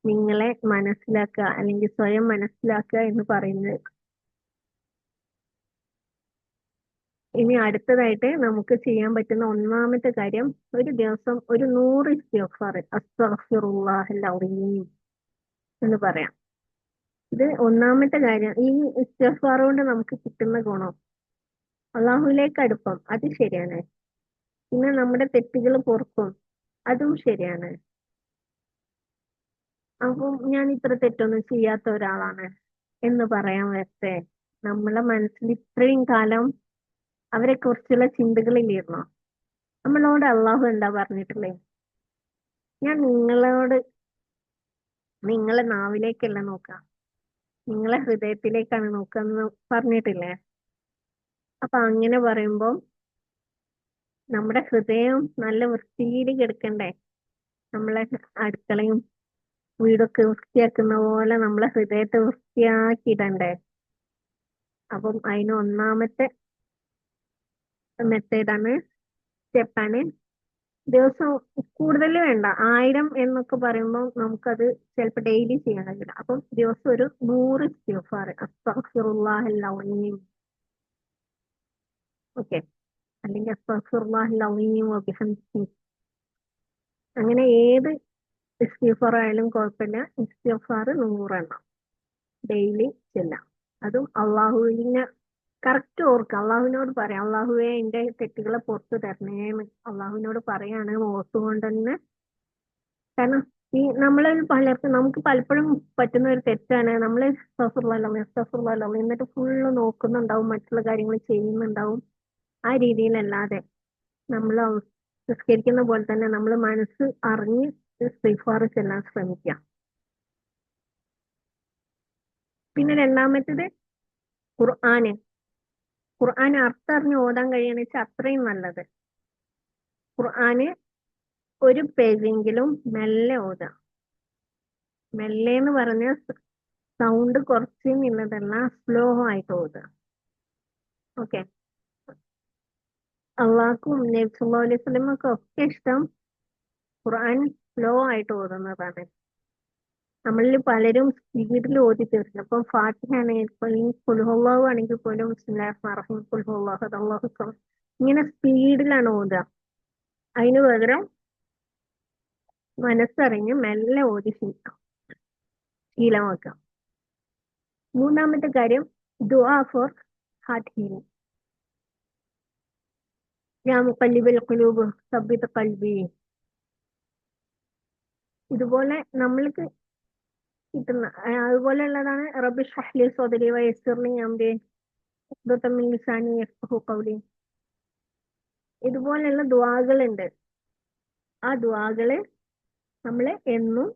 നിങ്ങളെ മനസ്സിലാക്കുക, അല്ലെങ്കിൽ സ്വയം മനസ്സിലാക്കുക എന്ന് പറയുന്നത്. ഇനി അടുത്തതായിട്ട് നമുക്ക് ചെയ്യാൻ പറ്റുന്ന ഒന്നാമത്തെ കാര്യം, ഒരു ദിവസം ഒരു 100 ഇസ്തിഗ്ഫാർ, അസ്തഗ്ഫിറുല്ലാഹൽ അസീം എന്ന് പറയാം. ഇത് ഒന്നാമത്തെ കാര്യം. ഈ ഇസ്തിഗ്ഫാർ കൊണ്ട് നമുക്ക് കിട്ടുന്ന ഗുണം, അള്ളാഹുലേക്ക് അടുപ്പം, അത് ശരിയാണ്. പിന്നെ നമ്മുടെ തെറ്റുകൾ പൊറുക്കും, അതും ശരിയാണ്. അപ്പം ഞാൻ ഇത്ര തെറ്റൊന്നും ചെയ്യാത്ത ഒരാളാണ് എന്ന് പറയാൻ വരട്ടെ, നമ്മളെ മനസ്സിൽ ഇത്രയും കാലം അവരെ കുറിച്ചുള്ള ചിന്തകളില്ലായിരുന്നോ? നമ്മളോട് അള്ളാഹു എന്താ പറഞ്ഞിട്ടുള്ളേ? ഞാൻ നിങ്ങളെ നാവിലേക്കല്ല നോക്കാം, നിങ്ങളെ ഹൃദയത്തിലേക്കാണ് നോക്കാന്ന് പറഞ്ഞിട്ടില്ലേ? അപ്പൊ അങ്ങനെ പറയുമ്പോ നമ്മുടെ ഹൃദയം നല്ല വൃത്തിയിൽ കിടക്കണ്ടേ? നമ്മളെ അടുക്കളയും വീടൊക്കെ വൃത്തിയാക്കുന്ന പോലെ നമ്മളെ ഹൃദയത്തെ വൃത്തിയാക്കിയിടണ്ടേ. അപ്പം അതിന് ഒന്നാമത്തെ മെത്തേഡാണ്, സ്റ്റെപ്പാണ്, ദിവസം കൂടുതൽ വേണ്ട. 1000 എന്നൊക്കെ പറയുമ്പോൾ നമുക്കത് ചിലപ്പോൾ ഡെയിലി ചെയ്യാൻ കഴിയില്ല. അപ്പം ദിവസം ഒരു 100 ഇസ്തിഗ്ഫാർ, അസ്തഗ്ഫിറുല്ലാഹൽ അലീം, ഓക്കെ, അല്ലെങ്കിൽ അസ്തഗ്ഫിറുല്ലാഹൽ അലീം വബിഹംദിഹി, അങ്ങനെ ഏത് ഇസ്തിഗ്ഫാർ ആയാലും കുഴപ്പമില്ല. ഇസ്തിഗ്ഫാർ 100 എണ്ണം ഡെയിലി ചെല്ലാം. അതും അള്ളാഹുവിനെ കറക്റ്റ് ഓർക്കുക. അള്ളാഹുവിനോട് പറയാം, അള്ളാഹുവെ എന്റെ തെറ്റുകളെ പുറത്തു തരണേന്ന് അള്ളാഹുവിനോട് പറയാണ്, ഓർത്തുകൊണ്ട് തന്നെ. കാരണം ഈ നമ്മളെ പലർക്കും, നമുക്ക് പലപ്പോഴും പറ്റുന്ന ഒരു തെറ്റാണ്, നമ്മൾ അസ്തഗ്ഫിറുല്ലാഹ് എന്നിട്ട് ഫുള്ള് നോക്കുന്നുണ്ടാവും, മറ്റുള്ള കാര്യങ്ങൾ ചെയ്യുന്നുണ്ടാവും. ആ രീതിയിലല്ലാതെ നമ്മൾ നിസ്കരിക്കുന്ന പോലെ തന്നെ നമ്മൾ മനസ്സ് അറിഞ്ഞ് ഇസ്തിഗ്ഫാർ ചെല്ലാൻ ശ്രമിക്കുക. പിന്നെ രണ്ടാമത്തേത് ഖുർആന്. ഖുർആൻ അർത്ഥം അറിഞ്ഞ് ഓതാൻ കഴിയുകയെന്ന് വെച്ചാൽ അത്രയും നല്ലത്. ഖുർആന് ഒരു പേജെങ്കിലും മെല്ലെ ഓതാം. മെല്ലെ എന്ന് പറഞ്ഞ സൗണ്ട് കുറച്ച് എന്നുള്ളതല്ല, സ്ലോ ആയിട്ട് ഓതുക. ഓക്കെ. അള്ളാഹ്ക്കും നബി സല്ലല്ലാഹു അലൈഹി വസല്ലമക്കും ഒക്കെ ഇഷ്ടം ഖുർആൻ സ്ലോ ആയിട്ട് ഓതുന്നതാണ്. നമ്മളിൽ പലരും സ്പീഡിൽ ഓതി തീർക്കണം. ഇപ്പം ഫാത്തിഹ ആണെങ്കിൽ കുൽഹുവല്ലാഹു ആണെങ്കിൽ പോലും ബിസ്മില്ലാഹിർ റഹ്മാനിർ റഹീം, കുൽഹുവല്ലാഹു അഹദ്, അല്ലാഹു സമദ്, ഇങ്ങനെ സ്പീഡിലാണ് ഓതുക. അതിന് പകരം മനസ്സറിഞ്ഞ് മെല്ലെ ഓതി ശീലമാക്കാം. മൂന്നാമത്തെ കാര്യം, ദുആ ഫോർ ഹാർട്ട് ഹീലിംഗ്. യാ മുഖല്ലിബൽ ഖുലൂബ് സബ്ബിത് ഖൽബി. ഇതുപോലെ നമ്മൾക്ക് കിട്ടുന്ന അതുപോലെയുള്ളതാണ് റബ്ബി ഇശ്റഹ് ലി സദ്രി വയസ്സിർ ലി അംരി ഉഖ്ദതം മിൻ ലിസാനി യഫ്ഖഹു ഖൗലി. ഇതുപോലെയുള്ള ദുആകളുണ്ട്. ആ ദുആകള് നമ്മൾ എന്നും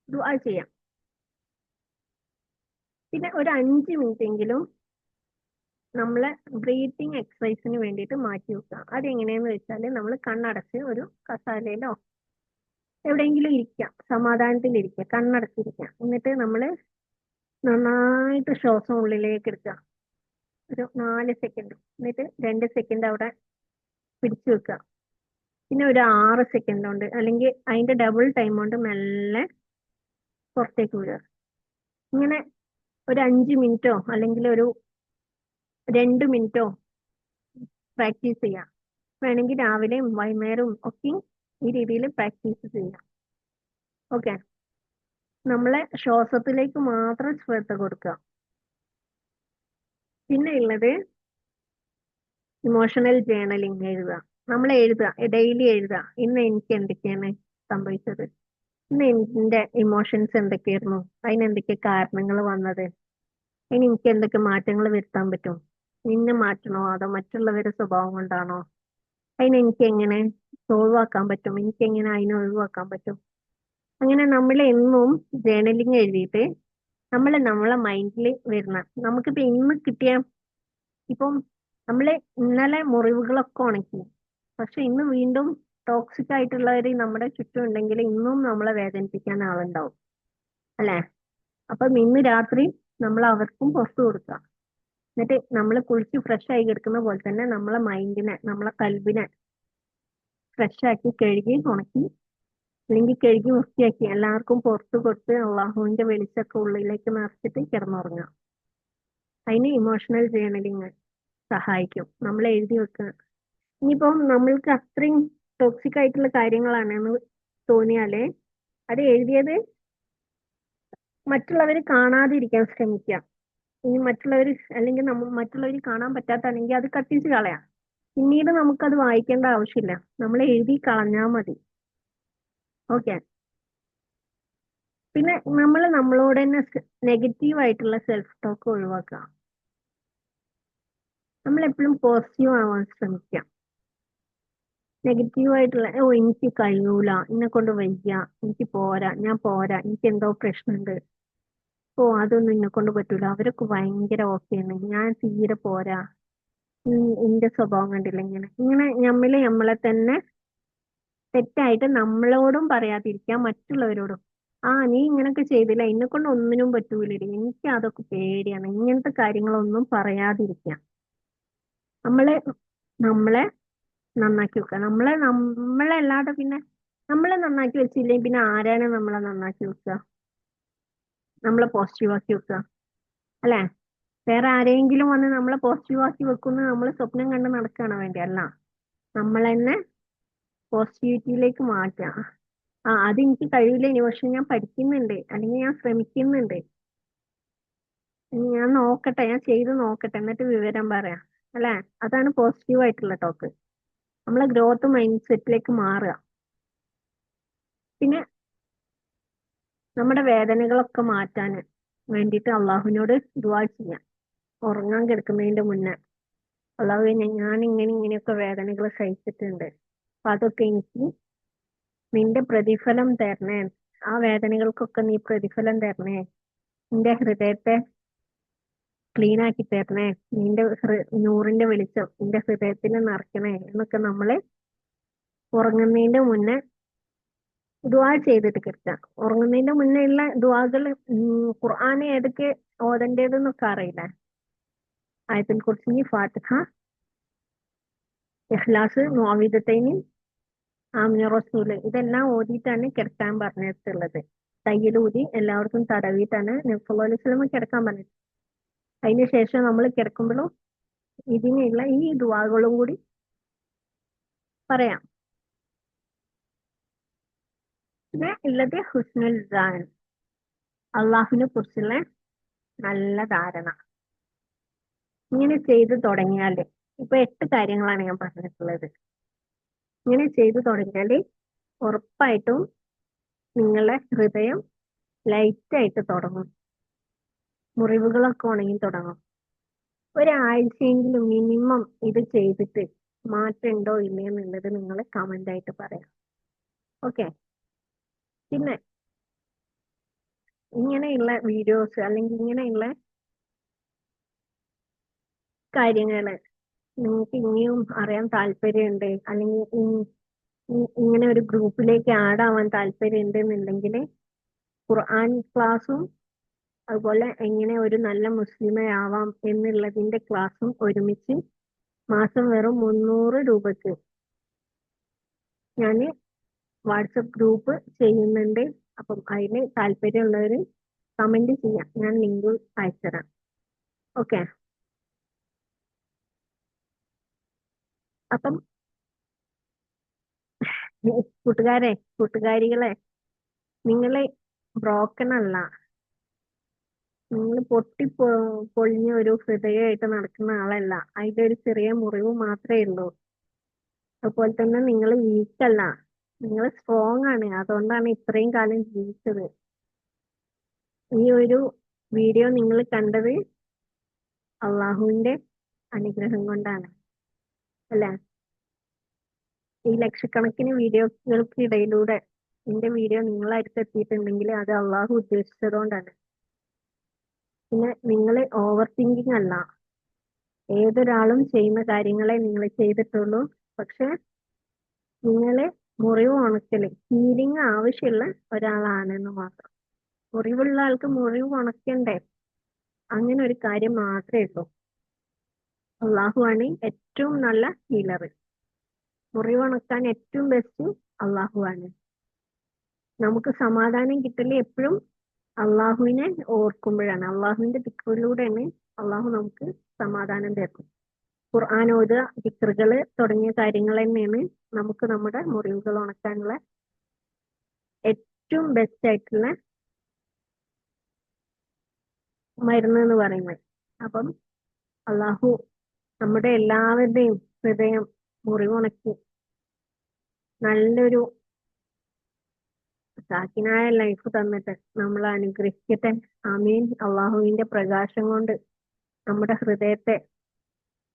ദുആ ചെയ്യാം. പിന്നെ ഒരു 5 മിനിറ്റ് എങ്കിലും നമ്മളെ ബ്രീത്തിങ് എക്സസൈസിന് വേണ്ടിയിട്ട് മാറ്റി വെക്കുക. അതെങ്ങനെയാന്ന് വെച്ചാൽ നമ്മൾ കണ്ണടച്ച് ഒരു കസാലയിലോ എവിടെയെങ്കിലും ഇരിക്കാം, സമാധാനത്തിലിരിക്കുക, കണ്ണടച്ചിരിക്കുക. എന്നിട്ട് നമ്മൾ നന്നായിട്ട് ശ്വാസം ഉള്ളിലേക്ക് എടുക്കുക, ഒരു 4 സെക്കൻഡ്. എന്നിട്ട് 2 സെക്കൻഡ് അവിടെ പിടിച്ചു വെക്കുക. പിന്നെ ഒരു 6 സെക്കൻഡ് കൊണ്ട് അല്ലെങ്കിൽ അതിന്റെ ഡബിൾ ടൈം കൊണ്ട് മെല്ലെ പുറത്തേക്ക് വിടുക. ഇങ്ങനെ ഒരു 5 മിനിറ്റോ അല്ലെങ്കിൽ ഒരു 2 മിനിറ്റോ പ്രാക്ടീസ് ചെയ്യാം. വേണമെങ്കിൽ രാവിലെയും വൈകുന്നേരവും ഒക്കെ ഈ രീതിയിൽ പ്രാക്ടീസ് ചെയ്യാം. ഓക്കെ. നമ്മളെ ശ്വാസത്തിലേക്ക് മാത്രം ശ്രദ്ധ കൊടുക്കുക. പിന്നെ ഉള്ളത് ഇമോഷണൽ ജേർണലിംഗ് എഴുതുക. നമ്മൾ എഴുതുക, ഡെയിലി എഴുതുക. ഇന്ന് എനിക്ക് എന്തൊക്കെയാണ് സംഭവിച്ചത്, ഇന്ന് എന്റെ ഇമോഷൻസ് എന്തൊക്കെയായിരുന്നു, അതിനെന്തൊക്കെ കാരണങ്ങൾ വന്നത്, ഇനി എനിക്ക് എന്തൊക്കെ മാറ്റങ്ങൾ വരുത്താൻ പറ്റും, നിന്നെ മാറ്റണോ അതോ മറ്റുള്ളവരുടെ സ്വഭാവം കൊണ്ടാണോ, അതിനെനിക്ക് എങ്ങനെ സോൾവ് ആക്കാൻ പറ്റും, എനിക്ക് എങ്ങനെ അതിനെ ഒഴിവാക്കാൻ പറ്റും. അങ്ങനെ നമ്മൾ എന്നും ജേർണലിംഗ് എഴുതിയിട്ട് നമ്മളെ മൈൻഡിൽ വരുന്ന, നമുക്കിപ്പോ ഇന്ന് കിട്ടിയ, ഇപ്പം നമ്മള് ഇന്നലെ മുറിവുകളൊക്കെ ഉണക്കി, പക്ഷെ ഇന്ന് വീണ്ടും ടോക്സിക് ആയിട്ടുള്ളവർ നമ്മുടെ ചുറ്റും ഉണ്ടെങ്കിൽ ഇന്നും നമ്മളെ വേദനിപ്പിക്കാൻ ആളുണ്ടാവും, അല്ലെ? അപ്പം ഇന്ന് രാത്രി നമ്മൾ അവർക്കും പുറത്തു കൊടുക്കുക. എന്നിട്ട് നമ്മൾ കുളിച്ച് ഫ്രഷ് ആയി കിടക്കുന്ന പോലെ തന്നെ നമ്മളെ മൈൻഡിനെ, നമ്മളെ കൽബിനെ ഫ്രഷ് ആക്കി കഴുകി ഉണക്കി, അല്ലെങ്കിൽ കഴുകി വൃത്തിയാക്കി എല്ലാവർക്കും പുറത്തു കൊടുത്ത് അള്ളാഹുവിന്റെ വെളിച്ചൊക്കെ ഉള്ളിലേക്ക് നിറച്ചിട്ട് കിടന്നുറങ്ങുക. അതിന് ഇമോഷണൽ ജേർണലിങ് സഹായിക്കും. നമ്മൾ എഴുതി വെക്കുക. ഇനിയിപ്പം നമ്മൾക്ക് അത്രയും ടോക്സിക് ആയിട്ടുള്ള കാര്യങ്ങളാണെന്ന് തോന്നിയാലേ അത് എഴുതിയത് മറ്റുള്ളവർ കാണാതിരിക്കാൻ ശ്രമിക്കുക. ഇനി മറ്റുള്ളവർ, അല്ലെങ്കിൽ മറ്റുള്ളവർ കാണാൻ പറ്റാത്താണെങ്കിൽ അത് കത്തിച്ച് കളയാം. പിന്നീട് നമുക്കത് വായിക്കേണ്ട ആവശ്യമില്ല, നമ്മൾ എഴുതി കളഞ്ഞാൽ മതി. ഓക്കെ. പിന്നെ നമ്മൾ നമ്മളോട് തന്നെ നെഗറ്റീവ് ആയിട്ടുള്ള സെൽഫ് ടോക്ക് ഒഴിവാക്കുക. നമ്മൾ എപ്പോഴും പോസിറ്റീവ് ആവാൻ ശ്രമിക്കുക. നെഗറ്റീവ് ആയിട്ടുള്ള, ഓ എനിക്ക് കഴിയൂല, എന്നെ കൊണ്ട് വയ്യ, എനിക്ക് പോരാ, ഞാൻ പോരാ, എനിക്ക് എന്തോ പ്രശ്നമുണ്ട്, ഓ അതൊന്നും എന്നെ കൊണ്ട് പറ്റൂല, അവരൊക്കെ ഭയങ്കര ഓക്കെയാണ്, ഞാൻ തീരെ പോരാ, എന്റെ സ്വഭാവം കണ്ടില്ല, ഇങ്ങനെ ഇങ്ങനെ നമ്മളെ തന്നെ തെറ്റായിട്ട് നമ്മളോടും പറയാതിരിക്കാം, മറ്റുള്ളവരോടും. ആ, നീ ഇങ്ങനൊക്കെ ചെയ്തില്ല, എന്നെ കൊണ്ട് ഒന്നിനും പറ്റൂലടി, എനിക്ക് അതൊക്കെ പേടിയാണ്, ഇങ്ങനത്തെ കാര്യങ്ങളൊന്നും പറയാതിരിക്കാം. നമ്മളെ നമ്മളെ നന്നാക്കി വെക്കുക. നമ്മളല്ലാതെ പിന്നെ നമ്മളെ നന്നാക്കി വെച്ചില്ലെങ്കിൽ പിന്നെ ആരാണ് നമ്മളെ നന്നാക്കി വെക്കുക, നമ്മളെ പോസിറ്റീവ് ആക്കി വെക്കുക, അല്ലെ? വേറെ ആരെങ്കിലും വന്ന് നമ്മളെ പോസിറ്റീവ് ആക്കി വെക്കുന്നു നമ്മൾ സ്വപ്നം കണ്ട് നടക്കുകയാണ് വേണ്ടി? അല്ല, നമ്മൾ തന്നെ പോസിറ്റിവിറ്റിയിലേക്ക് മാറ്റാം. ആ, അതെനിക്ക് കഴിയില്ല ഇനി, പക്ഷെ ഞാൻ പഠിക്കുന്നുണ്ട്, അല്ലെങ്കിൽ ഞാൻ ശ്രമിക്കുന്നുണ്ട്, ഇനി ഞാൻ നോക്കട്ടെ, ഞാൻ ചെയ്ത് നോക്കട്ടെ, എന്നിട്ട് വിവരം പറയാം, അല്ലെ? അതാണ് പോസിറ്റീവ് ആയിട്ടുള്ള ടോക്ക്. നമ്മളെ ഗ്രോത്ത് മൈൻഡ് സെറ്റിലേക്ക് മാറുക. പിന്നെ നമ്മുടെ വേദനകളൊക്കെ മാറ്റാൻ വേണ്ടിയിട്ട് അള്ളാഹുവിനോട് ദുആ ചെയ്യാം. ഉറങ്ങാൻ കിടക്കുന്നതിന്റെ മുന്നേ, അള്ളാഹുവേ, ഞാൻ ഇങ്ങനെയൊക്കെ വേദനകൾ സഹിച്ചിട്ടുണ്ട്, അപ്പൊ അതൊക്കെ എനിക്ക് നിന്റെ പ്രതിഫലം തരണേ, ആ വേദനകൾക്കൊക്കെ നീ പ്രതിഫലം തരണേ, നിന്റെ ഹൃദയത്തെ ക്ലീൻ ആക്കി തരണേ, നിന്റെ നൂറിന്റെ വെളിച്ചം നിന്റെ ഹൃദയത്തിൽ നിറയ്ക്കണേ എന്നൊക്കെ നമ്മള് ഉറങ്ങുന്നതിന്റെ മുന്നേ ദുആ ചെയ്തിട്ട് കിടക്കുക. ഉറങ്ങുന്നതിന്റെ മുന്നേ ഉള്ള ദുആകൾ, ഖുർആൻ ഏതൊക്കെ ഓതേണ്ടതെന്നൊക്കെ അറിയില്ല. ആയത്തുൽ കുർസി, ഫാത്തിഹ, ഇഖ്ലാസ്, മുഅവ്വിദത്തൈനി, ആമിന റസൂല്, ഇതെല്ലാം ഓതിയിട്ടാണ് കിടക്കാൻ പറഞ്ഞിട്ടുള്ളത്. തയ്യലൂതി എല്ലാവർക്കും തടവിയിട്ടാണ് നബി സല്ലല്ലാഹു അലൈഹി വസല്ലം കിടക്കാൻ പറഞ്ഞത്. അതിന് ശേഷം നമ്മൾ കിടക്കുമ്പോഴും ഇതിനുള്ള ഈ ദുആകളും കൂടി പറയാം. പിന്നെ ഉള്ളത് ഹുസ്നുൽ ദാൻ, അള്ളാഹുവിനെ കുറിച്ചുള്ള നല്ല ധാരണ. ഇങ്ങനെ ചെയ്തു തുടങ്ങിയാല്, ഇപ്പൊ 8 കാര്യങ്ങളാണ് ഞാൻ പറഞ്ഞിട്ടുള്ളത്. ഇങ്ങനെ ചെയ്തു തുടങ്ങിയാല് ഉറപ്പായിട്ടും നിങ്ങളുടെ ഹൃദയം ലൈറ്റായിട്ട് തുടങ്ങും, മുറിവുകളൊക്കെ ഉണങ്ങി തുടങ്ങും. ഒരാഴ്ചയെങ്കിലും മിനിമം ഇത് ചെയ്തിട്ട് മാറ്റം ഉണ്ടോ ഇല്ലയെന്നുള്ളത് നിങ്ങൾ കമന്റ് ആയിട്ട് പറയാം. ഓക്കെ? പിന്നെ ഇങ്ങനെയുള്ള വീഡിയോസ് അല്ലെങ്കിൽ ഇങ്ങനെയുള്ള കാര്യങ്ങള് നിങ്ങൾക്ക് ഇനിയും അറിയാൻ താല്പര്യമുണ്ട്, അല്ലെങ്കിൽ ഇങ്ങനെ ഒരു ഗ്രൂപ്പിലേക്ക് ആഡ് ആവാൻ താല്പര്യം ഉണ്ടെന്നുണ്ടെങ്കിൽ ഖുർആൻ ക്ലാസ്സും അതുപോലെ എങ്ങനെ ഒരു നല്ല മുസ്ലിമെ ആവാം എന്നുള്ളതിന്റെ ക്ലാസ്സും ഒരുമിച്ച് മാസം വെറും 300 രൂപക്ക് ഞാൻ വാട്സപ്പ് ഗ്രൂപ്പ് ചെയ്യുന്നുണ്ട്. അപ്പം അതിന് താല്പര്യമുള്ളവർ കമന്റ് ചെയ്യാം, ഞാൻ ലിങ്ക് അയച്ചുതരാം. ഓക്കെ? അപ്പം കൂട്ടുകാരികളെ, നിങ്ങളെ ബ്രോക്കൺ അല്ല, നിങ്ങൾ പൊളിഞ്ഞ ഒരു ഹൃദയമായിട്ട് നടക്കുന്ന ആളല്ല. അതിന്റെ ഒരു ചെറിയ മുറിവ് മാത്രമേ ഉള്ളൂ. അതുപോലെ തന്നെ നിങ്ങൾ വീക്കല്ല, നിങ്ങൾ സ്ട്രോങ് ആണ്. അതുകൊണ്ടാണ് ഇത്രയും കാലം ജീവിച്ചത്. ഈ ഒരു വീഡിയോ നിങ്ങൾ കണ്ടത് അള്ളാഹുവിന്റെ അനുഗ്രഹം കൊണ്ടാണ്, അല്ലെ? ഈ ലക്ഷക്കണക്കിന് വീഡിയോകൾക്ക് ഇടയിലൂടെ എന്റെ വീഡിയോ നിങ്ങളടുത്ത് എത്തിയിട്ടുണ്ടെങ്കിൽ അത് അള്ളാഹു ഉദ്ദേശിച്ചതുകൊണ്ടാണ്. പിന്നെ നിങ്ങൾ ഓവർ തിങ്കിങ് അല്ല, ഏതൊരാളും ചെയ്യുന്ന കാര്യങ്ങളെ നിങ്ങൾ ചെയ്തിട്ടുള്ളൂ. പക്ഷെ നിങ്ങളെ മുറിവ് ഉണക്കല്, ഹീലിംഗ് ആവശ്യമുള്ള ഒരാളാണെന്ന് മാത്രം. മുറിവുള്ള ആൾക്ക് മുറിവ് ഉണക്കണ്ടേ, അങ്ങനെ ഒരു കാര്യം മാത്രമേ ഉള്ളൂ. അള്ളാഹു ആണ് ഏറ്റവും നല്ല ഹീലർ. മുറിവ് ഉണക്കാൻ ഏറ്റവും ബെസ്റ്റ് അള്ളാഹു ആണ്. നമുക്ക് സമാധാനം കിട്ടല് എപ്പോഴും അള്ളാഹുവിനെ ഓർക്കുമ്പോഴാണ്, അള്ളാഹുവിന്റെ ദിക്റിലൂടെയാണ് അള്ളാഹു നമുക്ക് സമാധാനം തരും. ഖുർആൻ ഓതുക, ദിക്റുകള് തുടങ്ങിയ കാര്യങ്ങൾ തന്നെയാണ് നമുക്ക് നമ്മുടെ മുറിവുകൾ ഉണക്കാനുള്ള ഏറ്റവും ബെസ്റ്റ് ആയിട്ടുള്ള മരുന്ന് എന്ന് പറയുന്നത്. അപ്പം അള്ളാഹു നമ്മുടെ എല്ലാവരുടെയും ഹൃദയം മുറിവുണക്കി നല്ലൊരു സാക്കിനായ ലൈഫ് തന്നിട്ട് നമ്മളെ അനുഗ്രഹിക്കട്ടെ. ആമീൻ. അള്ളാഹുവിന്റെ പ്രകാശം കൊണ്ട് നമ്മുടെ ഹൃദയത്തെ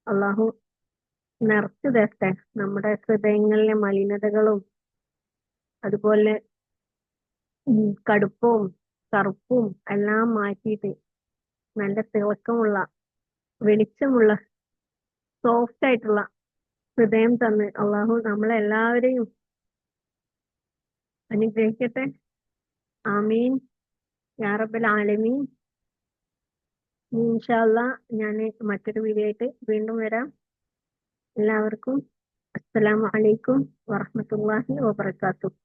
അള്ളാഹു നിറച്ചു തരട്ടെ. നമ്മുടെ ഹൃദയങ്ങളിലെ മലിനതകളും അതുപോലെ കടുപ്പവും കറുപ്പും എല്ലാം മാറ്റിയിട്ട് നല്ല തിളക്കമുള്ള വെളിച്ചമുള്ള സോഫ്റ്റ് ആയിട്ടുള്ള ഹൃദയം തന്ന് അള്ളാഹു നമ്മളെല്ലാവരെയും അനുഗ്രഹിക്കട്ടെ. ആമീൻ യാ റബ്ബൽ ആലമീൻ. ഇൻഷാ അല്ലാ ഞാൻ മറ്റൊരു വീഡിയോ ആയിട്ട് വീണ്ടും വരാം. എല്ലാവർക്കും അസ്സലാമു അലൈക്കും വറഹ്മത്തുള്ളാഹി വബറകാതുഹു.